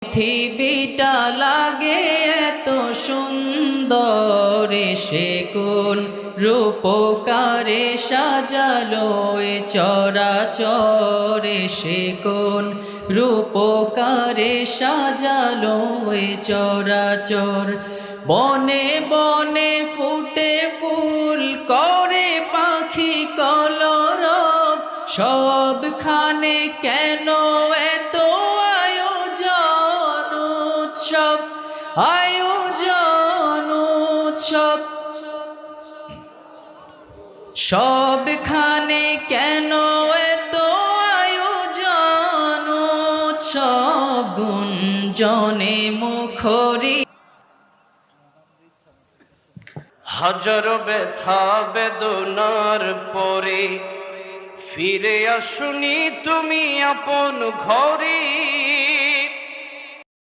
পৃথিবীটা লাগে এত সুন্দর, সে কোন রূপকারে সাজালো এ চরাচরে, সে কোন রূপকারে সাজালো এ চরাচর। বনে বনে ফুটে ফুল করে পাখি কলরব, সবখানে কেন এত আয়োজন উৎসব, আয়োজন উৎসব। সবখানে কেন এত আয়োজন উৎসব, গুঞ্জনে মুখরি। হাজার ব্যথা বেদনার পরে ফিরে আসুনি তুমি আপন ঘরে।